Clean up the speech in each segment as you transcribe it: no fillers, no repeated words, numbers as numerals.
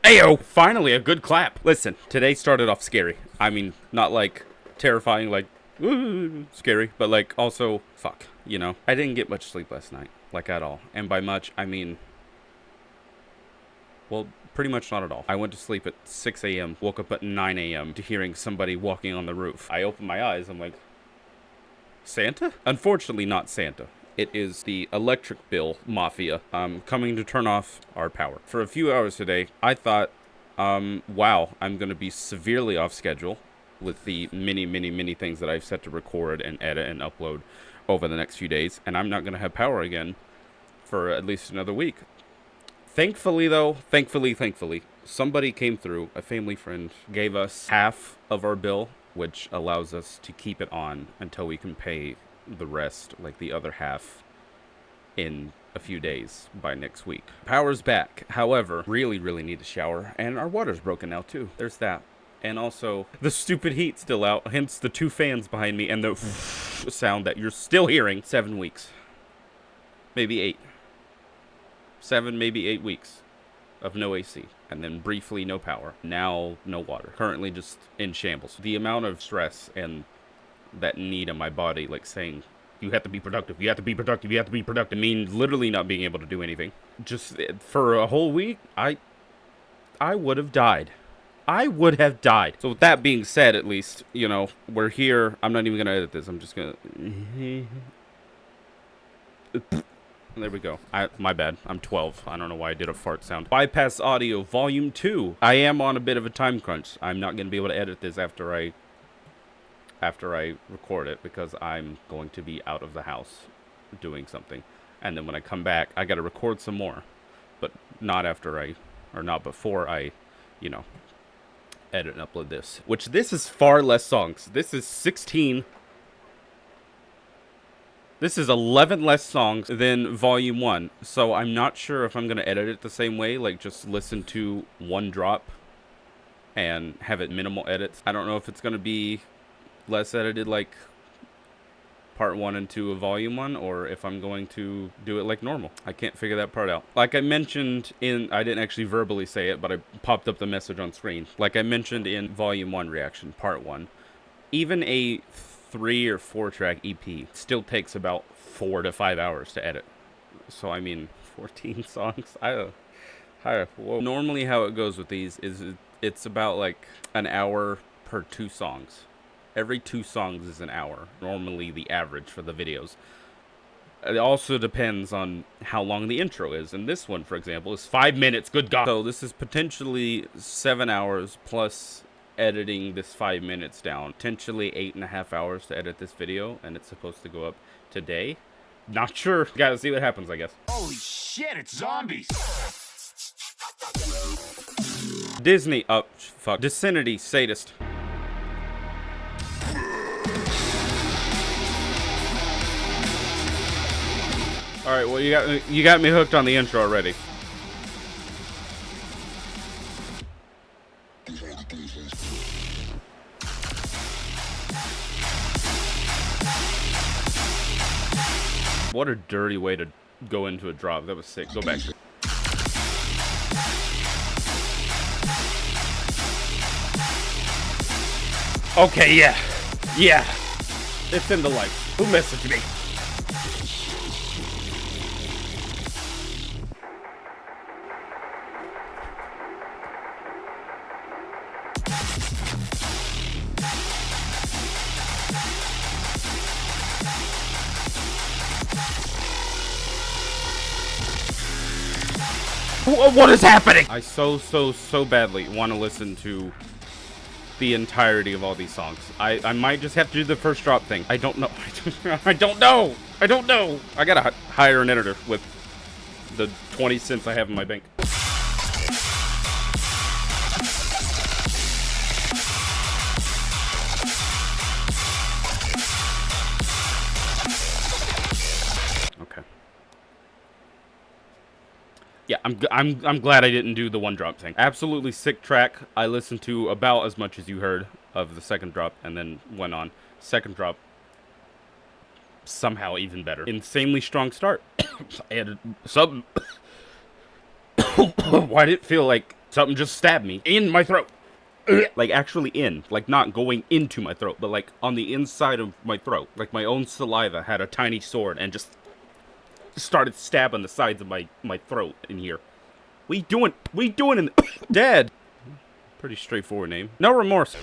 Ayo! Finally, a good clap. Listen, today started off scary. I mean, not like terrifying, like, scary, but like also, fuck, you know? I didn't get much sleep last night, like at all. And by much, I mean, well, pretty much not at all. I went to sleep at 6 a.m., woke up at 9 a.m. to hearing somebody walking on the roof. I opened my eyes, I'm like, Santa? Unfortunately, not Santa. It is the electric bill mafia coming to turn off our power. For a few hours today, I thought, wow, I'm going to be severely off schedule with the many things that I've set to record and edit and upload over the next few days, and I'm not going to have power again for at least another week. Thankfully, though, thankfully, somebody came through, a family friend, gave us half of our bill, which allows us to keep it on until we can pay the rest, like the other half, in a few days by next week. Power's back. However, really need to shower, and our water's broken now too. There's that. And also, the stupid heat's still out, hence the 2 fans behind me and the sound that you're still hearing. 7 weeks. Maybe 8. 7, maybe 8 weeks of no AC. And then briefly no power. Now, no water. Currently just in shambles. The amount of stress and that need in my body, like saying, you have to be productive, you have to be productive, you have to be productive, mean literally not being able to do anything. Just for a whole week, I would have died. I would have died. So with that being said, at least, you know, we're here. I'm not even gonna edit this. I'm just gonna... There we go. My bad. I'm 12. I don't know why I did a fart sound. Bypass Audio Volume 2. I am on a bit of a time crunch. I'm not gonna be able to edit this after I record it, because I'm going to be out of the house doing something. And then when I come back, I gotta record some more. But not before I, you know, edit and upload this. Which this is far less songs. This is 16. This is 11 less songs than Volume 1. So I'm not sure if I'm gonna edit it the same way, like just listen to one drop and have it minimal edits. I don't know if it's gonna be less edited like part 1 and 2 of volume 1, or if I'm going to do it like normal. I can't figure that part out. Like I mentioned I didn't actually verbally say it, but I popped up the message on screen. Like I mentioned in volume 1 reaction, part 1, even a 3 or 4 track EP still takes about 4 to 5 hours to edit. So I mean, 14 songs. Whoa. Normally how it goes with these is it's about like an hour per 2 songs. Every 2 songs is an hour, normally the average for the videos. It also depends on how long the intro is. And this one, for example, is 5 minutes. Good God. So this is potentially 7 hours plus editing this 5 minutes down. Potentially 8.5 hours to edit this video, and it's supposed to go up today. Not sure. Gotta see what happens, I guess. Holy shit, it's zombies! Disinety, Sadist. Alright, well, you got me hooked on the intro already. What a dirty way to go into a drop. That was sick. Go back. Okay, yeah. Yeah. It's in the lights. Who messaged me? What is happening? I so badly want to listen to the entirety of all these songs. I might just have to do the first drop thing. I don't know. I don't know. I gotta hire an editor with the 20 cents I have in my bank. Okay. Yeah, I'm glad I didn't do the one drop thing. Absolutely sick track. I listened to about as much as you heard of the second drop, and then went on. Second drop, somehow even better. Insanely strong start. I added sub. Why did it feel like Something just stabbed me in my throat. Like, actually in. Like, not going into my throat, but, like, on the inside of my throat. Like, my own saliva had a tiny sword and just started stabbing the sides of my throat in here. What you doing in the... Dead. Pretty straightforward name. No remorse.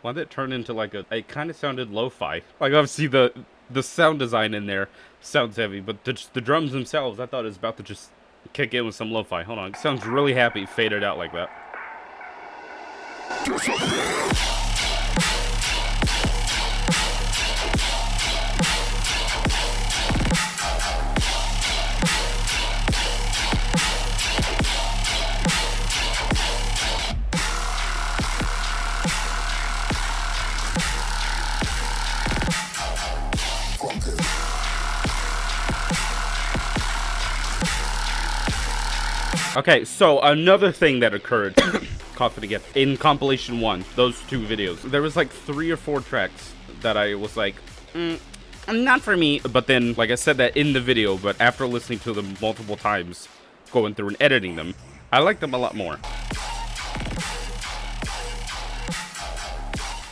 Why did it turn into like a... It kind of sounded lo-fi. Like, obviously the sound design in there sounds heavy, but the drums themselves, I thought it was about to just kick in with some lo-fi. Hold on. It sounds really happy faded out like that. Okay, so another thing that occurred, cough it again, in compilation 1, those 2 videos, there was like 3 or 4 tracks that I was like, not for me. But then, like I said that in the video, but after listening to them multiple times, going through and editing them, I like them a lot more.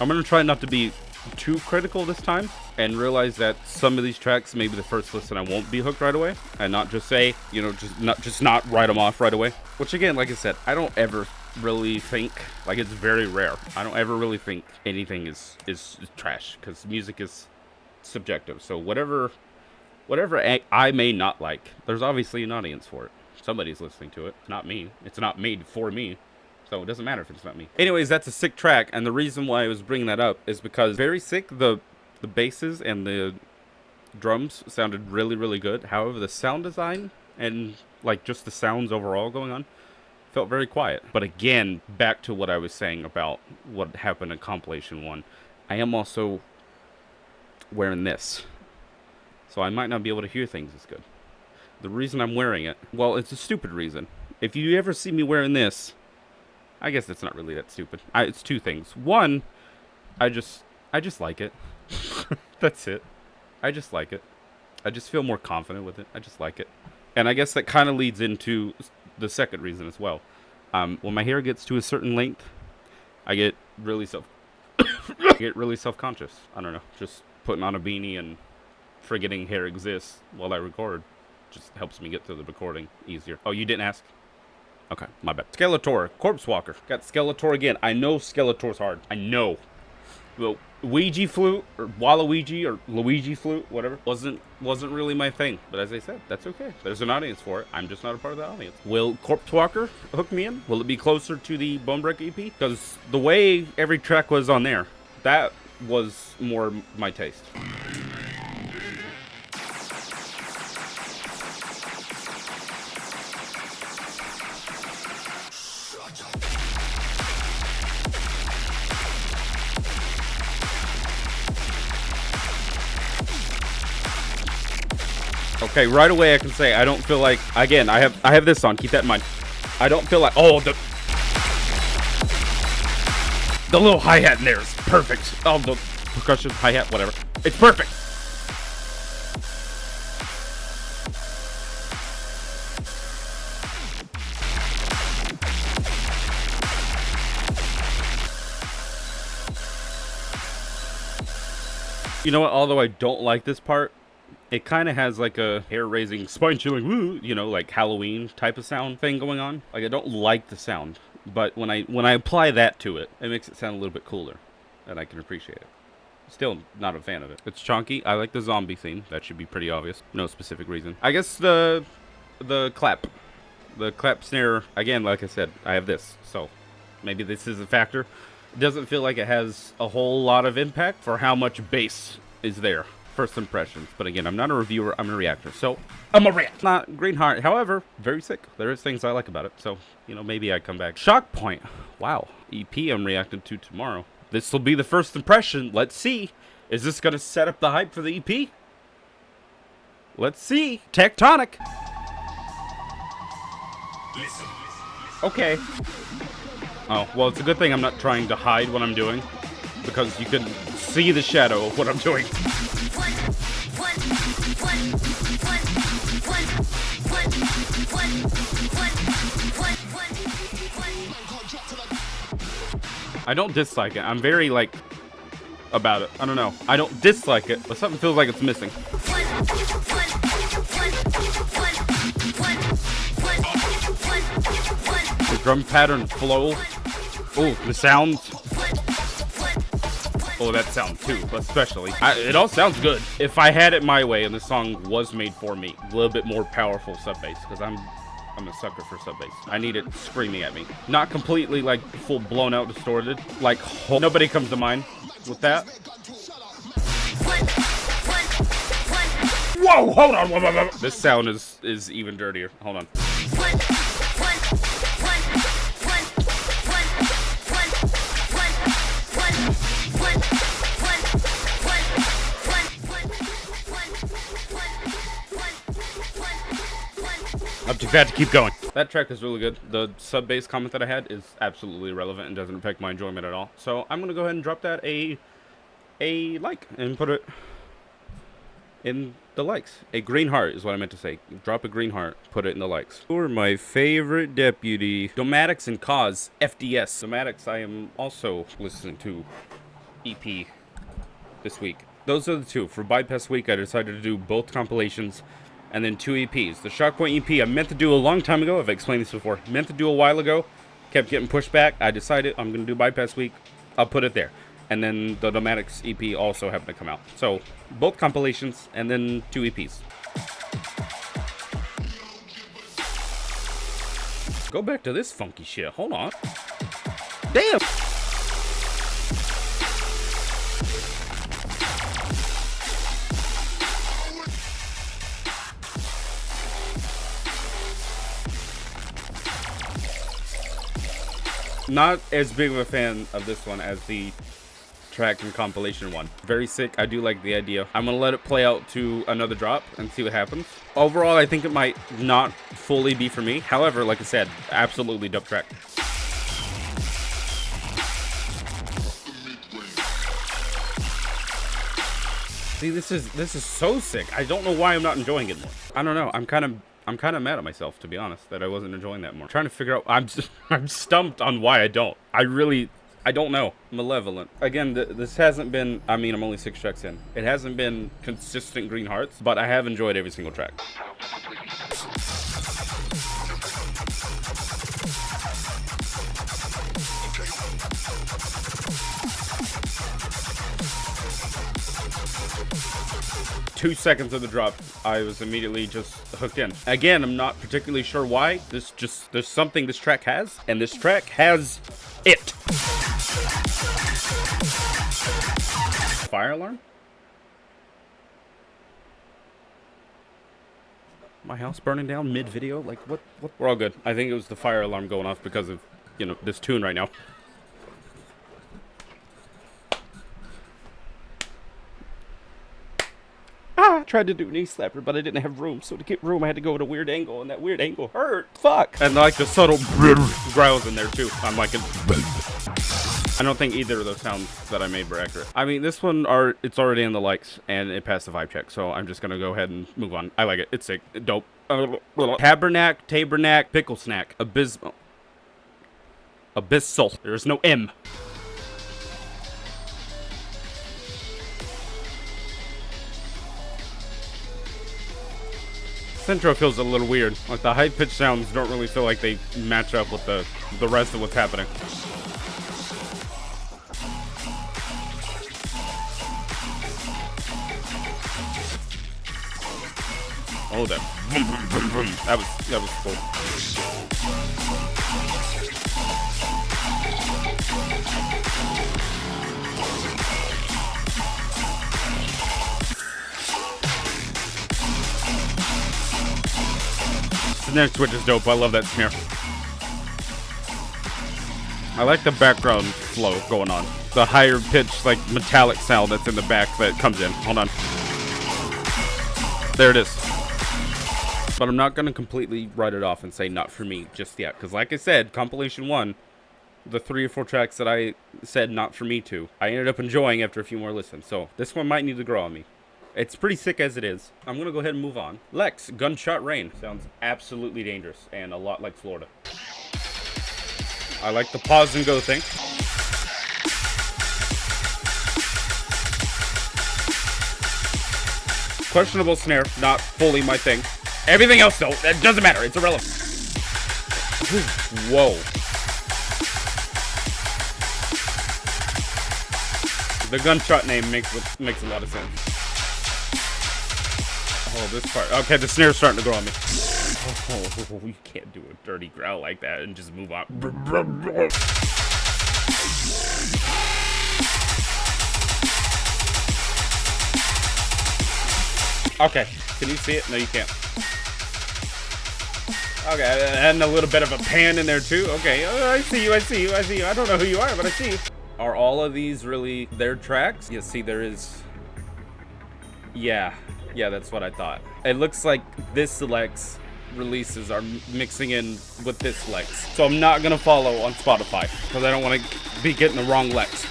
I'm gonna try not to be too critical this time and realize that some of these tracks, maybe the first listen I won't be hooked right away, and not just say, you know, just not write them off right away. Which again, like I said, I don't ever really think, like, it's very rare. I don't ever really think anything is trash, because music is subjective. So whatever I may not like, there's obviously an audience for it. Somebody's listening to it. It's not me. It's not made for me. So it doesn't matter if it's not me. Anyways, that's a sick track, and the reason why I was bringing that up is because very sick, the basses and the drums sounded really, really good. However, the sound design and, like, just the sounds overall going on felt very quiet. But again, back to what I was saying about what happened in compilation 1, I am also wearing this, so I might not be able to hear things as good. The reason I'm wearing it, well, it's a stupid reason. If you ever see me wearing this, I guess it's not really that stupid. It's 2 things. 1, I just like it. That's it. I just like it. I just feel more confident with it. I just like it. And I guess that kind of leads into the second reason as well. When my hair gets to a certain length, I get really self-conscious. I don't know. Just putting on a beanie and forgetting hair exists while I record just helps me get through the recording easier. Oh, you didn't ask? Okay, my bad. Skxlvtor, Corpsewalker. Got Skxlvtor again. I know Skxlvtor's hard. I know. Well, Ouija flute, or Waluigi, or Luigi flute, whatever, wasn't really my thing. But as I said, that's okay. There's an audience for it. I'm just not a part of the audience. Will Corpsewalker hook me in? Will it be closer to the Bonebreak EP? Because the way every track was on there, that was more my taste. Okay, right away I can say I don't feel like, again, I have this on, keep that in mind. I don't feel like, oh, the little hi-hat in there is perfect. Oh, the percussion, hi-hat, whatever. It's perfect. You know what, although I don't like this part, it kind of has like a hair-raising, spine-chilling, woo, you know, like Halloween type of sound thing going on. Like, I don't like the sound, but when I apply that to it, it makes it sound a little bit cooler, and I can appreciate it. Still not a fan of it. It's chunky. I like the zombie theme. That should be pretty obvious. No specific reason. I guess the clap snare, again, like I said, I have this, so maybe this is a factor. It doesn't feel like it has a whole lot of impact for how much bass is there. First impressions, but again, I'm not a reviewer, I'm a reactor, so I'm a react. Not Green Heart, however, very sick. There is things I like about it, so, you know, maybe I come back. Shockpoint, wow, EP I'm reacting to tomorrow. This will be the first impression. Let's see. Is this gonna set up the hype for the EP? Let's see. Tektonik. Listen. Okay. Oh, well, it's a good thing I'm not trying to hide what I'm doing, because you can see the shadow of what I'm doing. I don't dislike it. I'm very, like, about it. I don't know. I don't dislike it, but something feels like it's missing. The drum pattern flow. Oh, the sounds. Oh, that sound too, especially. It all sounds good. If I had it my way and the song was made for me, a little bit more powerful sub bass, because I'm a sucker for sub bass. I need it screaming at me. Not completely like full blown out distorted. Like nobody comes to mind with that. Whoa, hold on. Whoa. This sound is even dirtier. Hold on. I'm too fat to keep going. That track is really good. The sub bass comment that I had is absolutely irrelevant and doesn't affect my enjoyment at all. So I'm gonna go ahead and drop that a like and put it in the likes. A green heart is what I meant to say. Drop a green heart, put it in the likes. Who are my favorite deputy? Domatix and Kause, F.D.S. Domatix I am also listening to EP this week. Those are the two. For Bypass Week, I decided to do both compilations and then 2 EPs. The Shockpoint EP I meant to do a long time ago. I've explained this before. Meant to do a while ago. Kept getting pushed back. I decided I'm going to do Bypass Week. I'll put it there. And then the Domatix EP also happened to come out. So, both compilations and then 2 EPs. Go back to this funky shit. Hold on. Damn! Not as big of a fan of this one as the track and compilation one. Very sick. I do like the idea. I'm gonna let it play out to another drop and see what happens. Overall, I think it might not fully be for me. However, like I said, absolutely dope track. See, this is so sick. I don't know why I'm not enjoying it more. I don't know. I'm kind of mad at myself, to be honest, that I wasn't enjoying that more. I'm trying to figure out. I'm stumped on why I don't. I don't know. Malevolent. Again, this hasn't been. I mean, I'm only 6 tracks in. It hasn't been consistent green hearts, but I have enjoyed every single track. Two seconds of the drop, I was immediately just hooked in. Again, I'm not particularly sure why. There's something this track has, and this track has it. Fire alarm? My house burning down mid-video? Like, what? We're all good. I think it was the fire alarm going off because of, you know, this tune right now. I tried to do knee slapper, but I didn't have room. So to get room, I had to go at a weird angle, and that weird angle hurt. Fuck. And like the subtle growls in there too. I'm like, I don't think either of those sounds that I made were accurate. I mean, this one it's already in the likes, and it passed the vibe check. So I'm just gonna go ahead and move on. I like it. It's sick. Dope. TABARNAK, Pickle Snack, Abyssal. There's no M. This intro feels a little weird. Like the high-pitched sounds don't really feel like they match up with the rest of what's happening. Oh, that boom, boom, boom, boom. That was cool. The next switch is dope. I love that snare. I like the background flow going on. The higher pitched, like, metallic sound that's in the back that comes in. Hold on. There it is. But I'm not going to completely write it off and say not for me just yet. Because like I said, compilation 1, the 3 or 4 tracks that I said not for me to, I ended up enjoying after a few more listens. So this one might need to grow on me. It's pretty sick as it is. I'm going to go ahead and move on. Lex, Gunshot Rain. Sounds absolutely dangerous and a lot like Florida. I like the pause and go thing. Questionable snare, not fully my thing. Everything else though, that doesn't matter, it's irrelevant. Whoa. The gunshot name makes a lot of sense. Oh, this part. Okay, the snare's starting to grow on me. Oh, you can't do a dirty growl like that and just move on. Okay, can you see it? No, you can't. Okay, and a little bit of a pan in there too. Okay, I see you, I see you, I see you. I don't know who you are, but I see you. Are all of these really their tracks? Yeah, see, there is... Yeah, that's what I thought. It looks like this Lex releases are mixing in with this Lex. So I'm not gonna follow on Spotify, because I don't want to be getting the wrong Lex.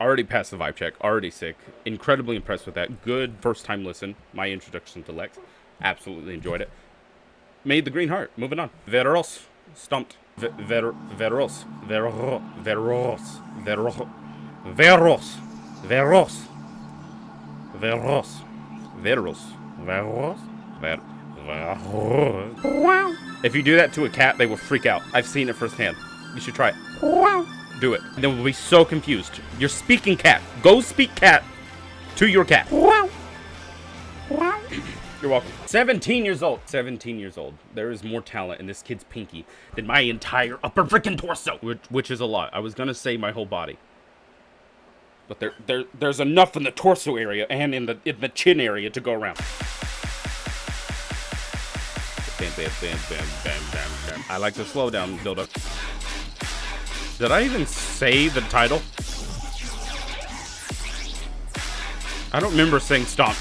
Already passed the vibe check, already sick. Incredibly impressed with that. Good first time listen. My introduction to Lex. Absolutely enjoyed it. Made the green heart. Moving on. Veros. Stomped. Veros. Veros. Veros. Veros. Veros. Veros. Veros. Veros. Veros. Veros. Wow. If you do that to a cat, they will freak out. I've seen it firsthand. You should try it. Wow. Do it. They will be so confused. You're speaking cat. Go speak cat to your cat. Wow. Wow. You're welcome. 17 years old. 17 years old. There is more talent in this kid's pinky than my entire upper freaking torso. Which is a lot. I was going to say my whole body. But there's enough in the torso area and in the chin area to go around. Bam, bam, bam, bam, bam, bam, bam. I like the slow down build up. Did I even say the title? I don't remember saying Stomped.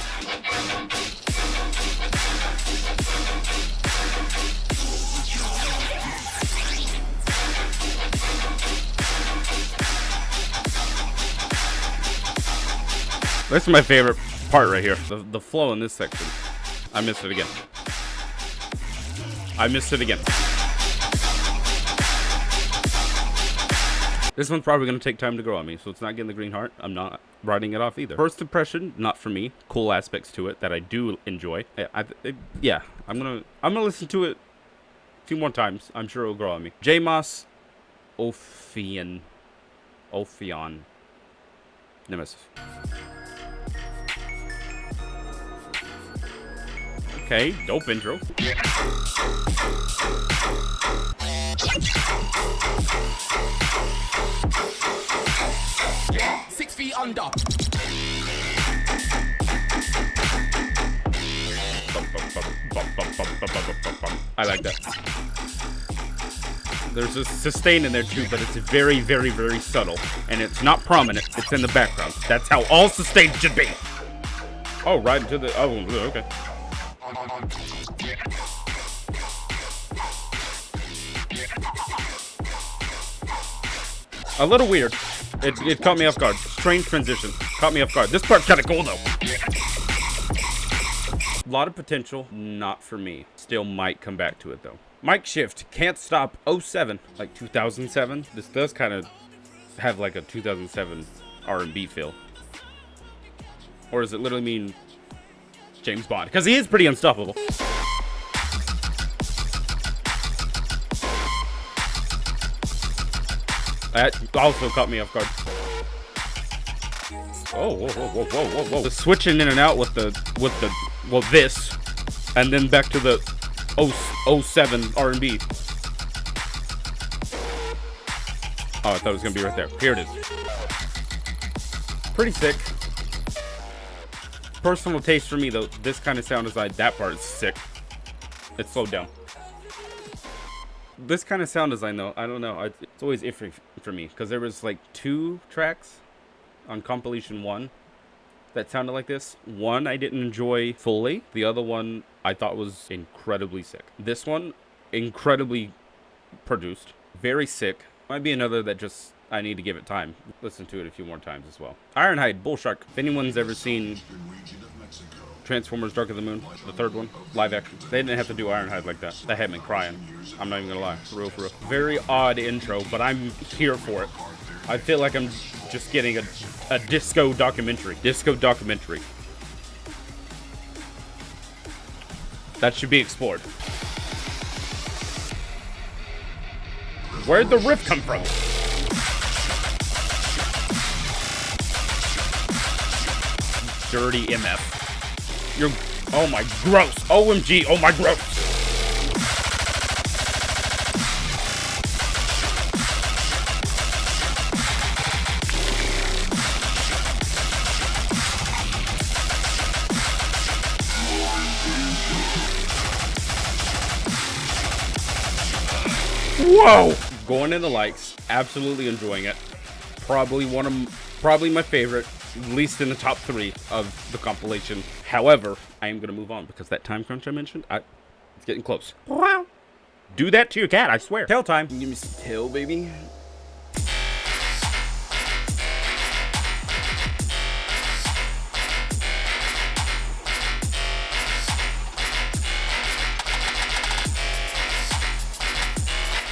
That's my favorite part right here. The flow in this section. I missed it again. I missed it again. This one's probably going to take time to grow on me, so it's not getting the green heart. I'm not writing it off either. First impression, not for me. Cool aspects to it that I do enjoy. Yeah, I'm gonna listen to it a few more times. I'm sure it'll grow on me. Jmoss, Ophion, Nemesis. Okay, dope intro. 6 feet under. I like that. There's a sustain in there too, but it's very, very, very subtle. And it's not prominent, it's in the background. That's how all sustain should be. Oh, right into the... Oh, okay. A little weird. It caught me off guard. Strange transition. Caught me off guard. This part's kind of cool, though. A lot of potential. Not for me. Still might come back to it, though. MIKESH, Cant Stop 07. Like 2007. This does kind of have like a 2007 R&B feel. Or does it literally mean James Bond? Because he is pretty unstoppable. That also caught me off guard. Oh, whoa, whoa, whoa, whoa, whoa, whoa. The switching in and out with well, this, and then back to the 07 R&B. Oh, I thought it was gonna be right there. Here it is. Pretty sick. Personal taste for me, though, this kind of sound design, that part is sick. It's slowed down. This kind of sound design, though, I don't know. It's always iffy for me, because there was like 2 tracks on compilation 1 that sounded like this. One I didn't enjoy fully. The other one I thought was incredibly sick. This one, incredibly produced. Very sick. Might be another that just, I need to give it time. Listen to it a few more times as well. Ironhide, Bullshark. If anyone's ever seen Transformers Dark of the Moon, the third one, live action, they didn't have to do Ironhide like that. That had me crying. I'm not even gonna lie. For real, for real. Very odd intro, but I'm here for it. I feel like I'm just getting a disco documentary. Disco documentary. That should be explored. Where'd the riff come from? Dirty MF. You're, oh my, gross. OMG, oh my, gross. Whoa! Going in the likes, absolutely enjoying it. Probably my favorite, at least in the top 3 of the compilation. However, I am gonna move on because that time crunch I mentioned, it's getting close. Do that to your cat, I swear. Tail time. Give me some tail, baby.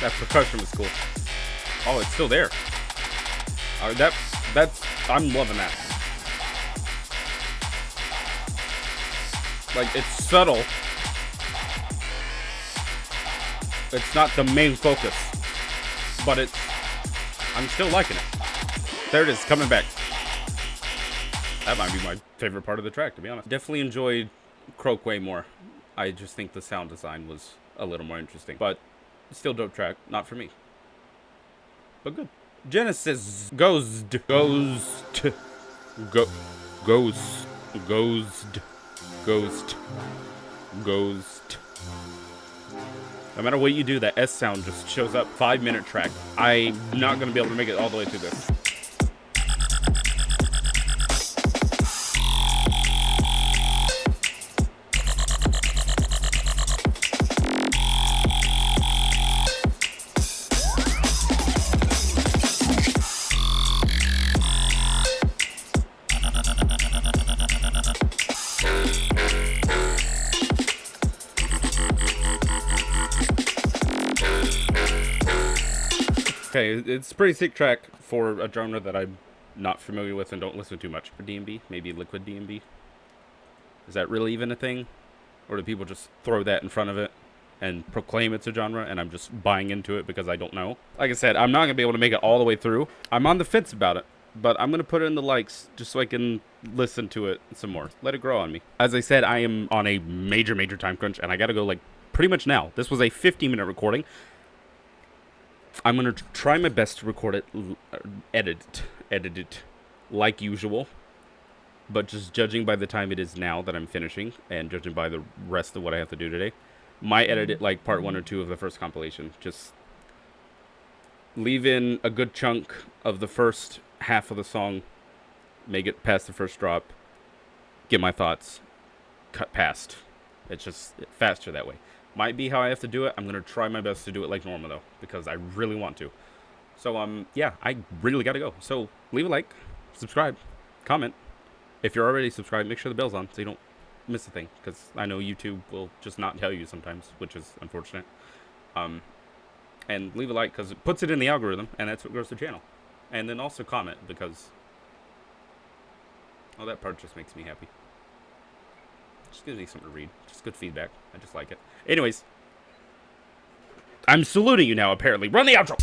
That percussion was cool. Oh, it's still there. I'm loving that. Like, it's subtle. It's not the main focus, but I'm still liking it. There it is, coming back. That might be my favorite part of the track, to be honest. Definitely enjoyed Croak way more. I just think the sound design was a little more interesting, but still dope track, not for me, but good. Genesis, Ghozt. No matter what you do, that S sound just shows up. 5-minute track. I'm not gonna be able to make it all the way through this. Okay, it's a pretty sick track for a genre that I'm not familiar with and don't listen too much. For D&B, maybe Liquid D&B. Is that really even a thing? Or do people just throw that in front of it and proclaim it's a genre and I'm just buying into it because I don't know? Like I said, I'm not going to be able to make it all the way through. I'm on the fence about it, but I'm going to put it in the likes just so I can listen to it some more. Let it grow on me. As I said, I am on a major time crunch and I got to go like pretty much now. This was a 50-minute recording. I'm going to try my best to record it, edit it like usual, but just judging by the time it is now that I'm finishing and judging by the rest of what I have to do today, might edit it like part 1 or 2 of the first compilation. Just leave in a good chunk of the first half of the song, make it past the first drop, get my thoughts, cut past. It's just faster that way. Might be how I have to do it. I'm going to try my best to do it like normal, though, because I really want to. So, yeah, I really got to go. So, leave a like, subscribe, comment. If you're already subscribed, make sure the bell's on so you don't miss a thing, because I know YouTube will just not tell you sometimes, which is unfortunate. And leave a like, because it puts it in the algorithm, and that's what grows the channel. And then also comment, because, oh, that part just makes me happy. Just gives me something to read. Just good feedback. I just like it. Anyways, I'm saluting you now, apparently. Run the outro!